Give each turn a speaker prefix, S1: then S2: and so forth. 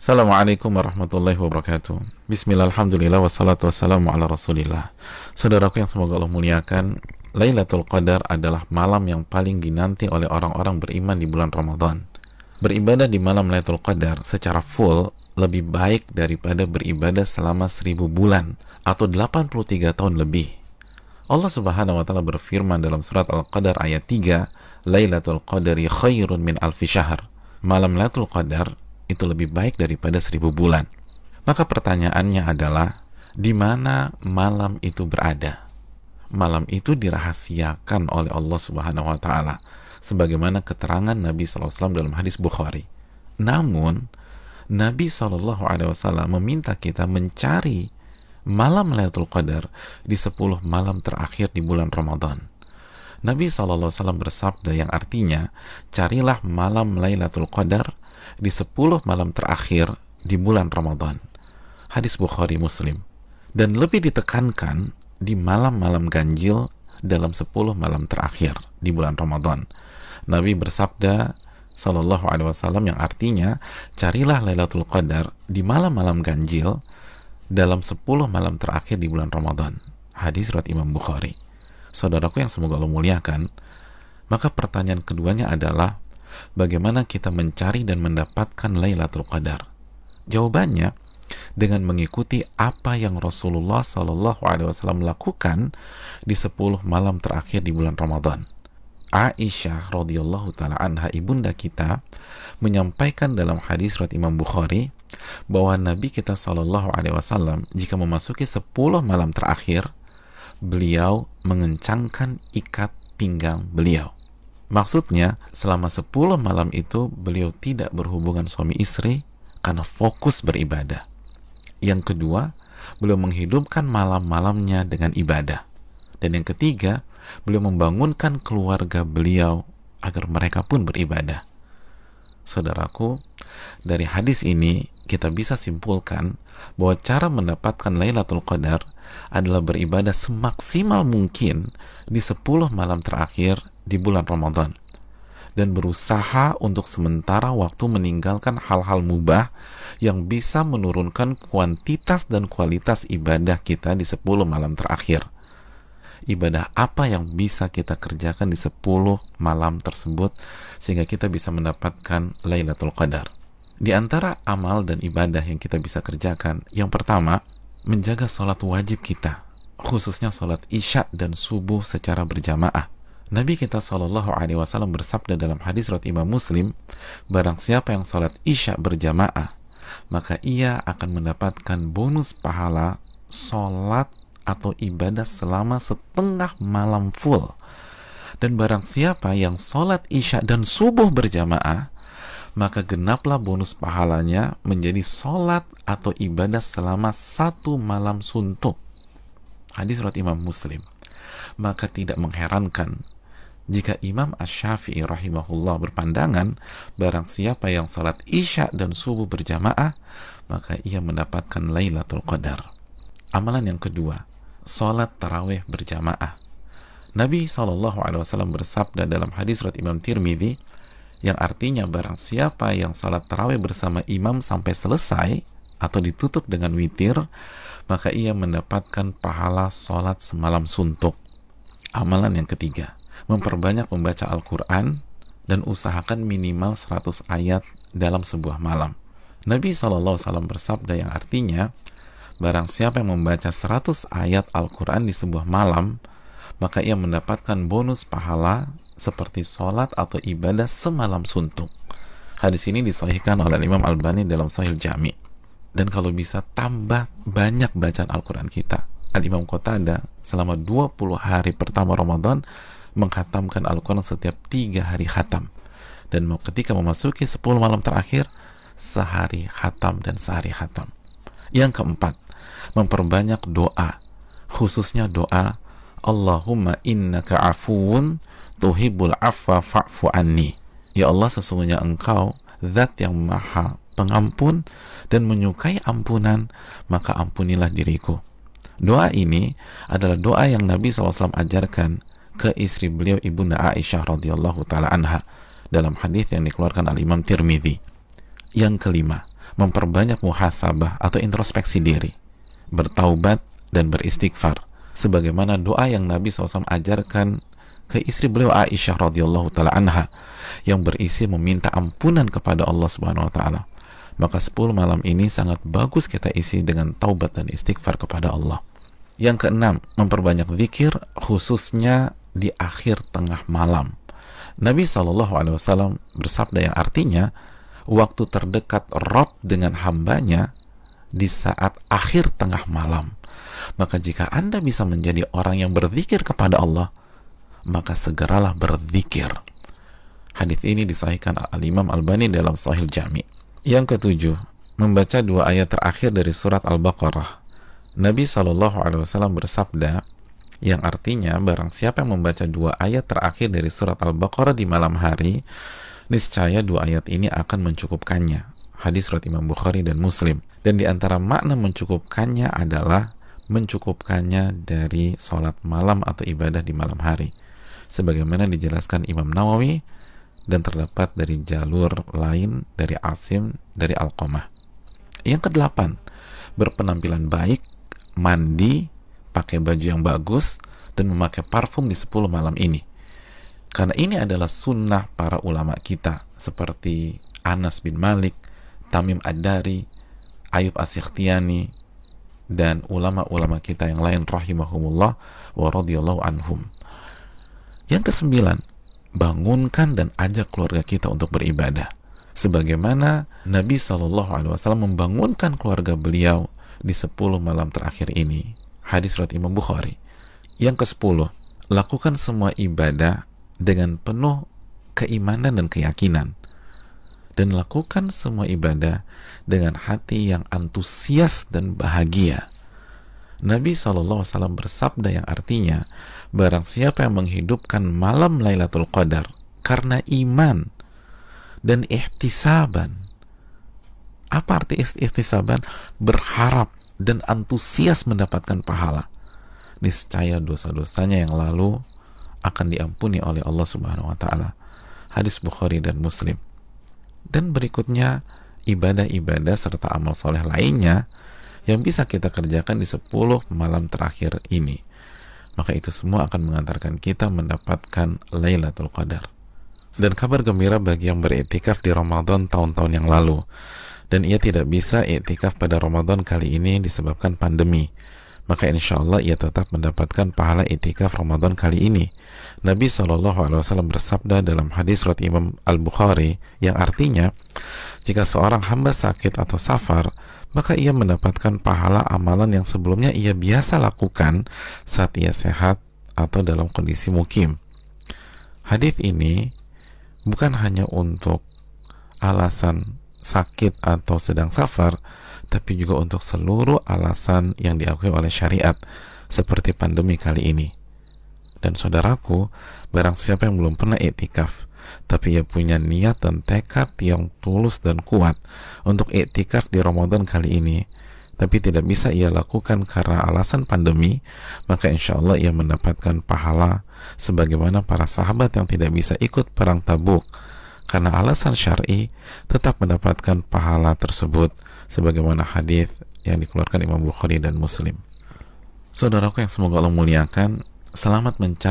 S1: Assalamualaikum warahmatullahi wabarakatuh. Bismillah, alhamdulillah, wassalatu wassalamu ala rasulillah. Saudaraku yang semoga Allah muliakan, Lailatul Qadar adalah malam yang paling dinanti oleh orang-orang beriman di bulan Ramadan. Beribadah di malam Lailatul Qadar secara full lebih baik daripada beribadah selama 1000 bulan atau 83 tahun lebih. Allah Subhanahu wa taala berfirman dalam surat Al-Qadar ayat 3, Lailatul Qadari khairun min alfi syahr. Malam Lailatul Qadar itu lebih baik daripada 1000 bulan. Maka pertanyaannya adalah, di mana malam itu berada? Malam itu dirahasiakan oleh Allah Subhanahu wa taala sebagaimana keterangan Nabi SAW dalam hadis Bukhari. Namun Nabi SAW meminta kita mencari malam Lailatul Qadar di 10 malam terakhir di bulan Ramadan. Nabi SAW bersabda yang artinya, carilah malam Lailatul Qadar di 10 malam terakhir di bulan Ramadan. Hadis Bukhari Muslim. Dan lebih ditekankan di malam-malam ganjil dalam 10 malam terakhir di bulan Ramadan. Nabi bersabda sallallahu alaihi wasallam yang artinya, carilah Lailatul Qadar di malam-malam ganjil dalam 10 malam terakhir di bulan Ramadan. Hadis riwayat Imam Bukhari. Saudaraku yang semoga Allah muliakan, maka pertanyaan keduanya adalah, bagaimana kita mencari dan mendapatkan Lailatul Qadar? Jawabannya dengan mengikuti apa yang Rasulullah SAW lakukan di 10 malam terakhir di bulan Ramadan. Aisyah radhiyallahu taala anha, ibunda kita, menyampaikan dalam hadis riwayat Imam Bukhari bahwa Nabi kita SAW jika memasuki 10 malam terakhir, beliau mengencangkan ikat pinggang beliau. Maksudnya, selama 10 malam itu beliau tidak berhubungan suami istri karena fokus beribadah. Yang kedua, beliau menghidupkan malam-malamnya dengan ibadah. Dan yang ketiga, beliau membangunkan keluarga beliau agar mereka pun beribadah. Saudaraku, dari hadis ini kita bisa simpulkan bahwa cara mendapatkan Lailatul Qadar adalah beribadah semaksimal mungkin di 10 malam terakhir di bulan Ramadan, dan berusaha untuk sementara waktu meninggalkan hal-hal mubah yang bisa menurunkan kuantitas dan kualitas ibadah kita di 10 malam terakhir. Ibadah apa yang bisa kita kerjakan di 10 malam tersebut sehingga kita bisa mendapatkan Lailatul Qadar? Di antara amal dan ibadah yang kita bisa kerjakan, yang pertama, menjaga sholat wajib kita, khususnya sholat isya dan subuh secara berjamaah. Nabi kita SAW bersabda dalam hadis riwayat Imam Muslim, barang siapa yang sholat isya berjamaah, maka ia akan mendapatkan bonus pahala sholat atau ibadah selama setengah malam full. Dan barang siapa yang sholat isya dan subuh berjamaah, maka genaplah bonus pahalanya menjadi sholat atau ibadah selama 1 malam suntuk. Hadis riwayat Imam Muslim. Maka tidak mengherankan jika Imam Asy-Syafi'i rahimahullah berpandangan, barang siapa yang sholat isya dan subuh berjamaah, maka ia mendapatkan Lailatul Qadar. Amalan yang kedua, sholat tarawih berjamaah. Nabi SAW bersabda dalam hadis riwayat Imam Tirmidzi, yang artinya barang siapa yang sholat tarawih bersama imam sampai selesai atau ditutup dengan witir, maka ia mendapatkan pahala sholat semalam suntuk. Amalan yang ketiga, memperbanyak membaca Al-Quran dan usahakan minimal 100 ayat dalam sebuah malam. Nabi SAW bersabda yang artinya, barang siapa yang membaca 100 ayat Al-Quran di sebuah malam, maka ia mendapatkan bonus pahala seperti sholat atau ibadah semalam suntuk. Hadis ini disahihkan oleh Imam Albani dalam Sahih Jami. Dan kalau bisa tambah banyak bacaan Al-Quran kita. Al-Imam Qatadah selama 20 hari pertama Ramadan menghatamkan Al-Quran setiap 3 hari khatam. Dan ketika memasuki 10 malam terakhir, sehari khatam dan sehari khatam. Yang keempat, memperbanyak doa, khususnya doa Allahumma innaka afuwun tuhibbul afwa fa'fu anni. Ya Allah, sesungguhnya Engkau zat yang maha pengampun dan menyukai ampunan, maka ampunilah diriku. Doa ini adalah doa yang Nabi SAW ajarkan ke istri beliau, ibunda Aisyah radhiyallahu taala anha, dalam hadis yang dikeluarkan oleh Imam Tirmidzi. Yang kelima, memperbanyak muhasabah atau introspeksi diri, bertaubat dan beristighfar, sebagaimana doa yang Nabi SAW ajarkan ke istri beliau Aisyah radhiyallahu taala anha yang berisi meminta ampunan kepada Allah Subhanahu wa taala. Maka 10 malam ini sangat bagus kita isi dengan taubat dan istighfar kepada Allah. Yang keenam, memperbanyak zikir khususnya di akhir tengah malam. Nabi SAW bersabda yang artinya waktu terdekat Rabb dengan hambanya di saat akhir tengah malam. Maka jika Anda bisa menjadi orang yang berzikir kepada Allah, maka segeralah berzikir. Hadis ini disahihkan Al-Imam Albani dalam Sahih Jami'. Yang ketujuh, membaca 2 ayat terakhir dari surat Al-Baqarah. Nabi SAW bersabda yang artinya barang siapa yang membaca 2 ayat terakhir dari surat Al-Baqarah di malam hari, niscaya 2 ayat ini akan mencukupkannya. Hadis riwayat Imam Bukhari dan Muslim. Dan di antara makna mencukupkannya adalah mencukupkannya dari sholat malam atau ibadah di malam hari, sebagaimana dijelaskan Imam Nawawi dan terdapat dari jalur lain dari Asim dari Alqamah. Yang kedelapan, berpenampilan baik, mandi, pakai baju yang bagus, dan memakai parfum di 10 malam ini. Karena ini adalah sunnah para ulama kita seperti Anas bin Malik, Tamim Ad-Dari, Ayub As-Sikhtiyani, dan ulama-ulama kita yang lain rahimahumullah wa radhiyallahu anhum. Yang kesembilan, bangunkan dan ajak keluarga kita untuk beribadah, sebagaimana Nabi SAW membangunkan keluarga beliau di 10 malam terakhir ini. Hadis riwayat Imam Bukhari. Yang ke-10, lakukan semua ibadah dengan penuh keimanan dan keyakinan, dan lakukan semua ibadah dengan hati yang antusias dan bahagia. Nabi SAW bersabda yang artinya, barang siapa yang menghidupkan malam Lailatul Qadar karena iman dan ihtisaban. Apa arti ihtisaban? Berharap dan antusias mendapatkan pahala. Niscaya dosa-dosanya yang lalu akan diampuni oleh Allah Subhanahu wa taala. Hadis Bukhari dan Muslim. Dan berikutnya, ibadah-ibadah serta amal soleh lainnya yang bisa kita kerjakan di 10 malam terakhir ini. Maka itu semua akan mengantarkan kita mendapatkan Lailatul Qadar. Dan kabar gembira bagi yang beriktikaf di Ramadan tahun-tahun yang lalu, dan ia tidak bisa iktikaf pada Ramadan kali ini disebabkan pandemi, maka insya Allah ia tetap mendapatkan pahala iktikaf Ramadan kali ini. Nabi SAW bersabda dalam hadis riwayat Imam Al-Bukhari yang artinya, jika seorang hamba sakit atau safar, maka ia mendapatkan pahala amalan yang sebelumnya ia biasa lakukan saat ia sehat atau dalam kondisi mukim. Hadis ini bukan hanya untuk alasan sakit atau sedang safar, tapi juga untuk seluruh alasan yang diakui oleh syariat, seperti pandemi kali ini. Dan saudaraku, barang siapa yang belum pernah iktikaf, tapi ia punya niat dan tekad yang tulus dan kuat untuk iktikaf di Ramadan kali ini, tapi tidak bisa ia lakukan karena alasan pandemi, maka insya Allah ia mendapatkan pahala sebagaimana para sahabat yang tidak bisa ikut perang Tabuk karena alasan syar'i, tetap mendapatkan pahala tersebut sebagaimana hadis yang dikeluarkan Imam Bukhari dan Muslim. Saudaraku yang semoga Allah muliakan, selamat mencari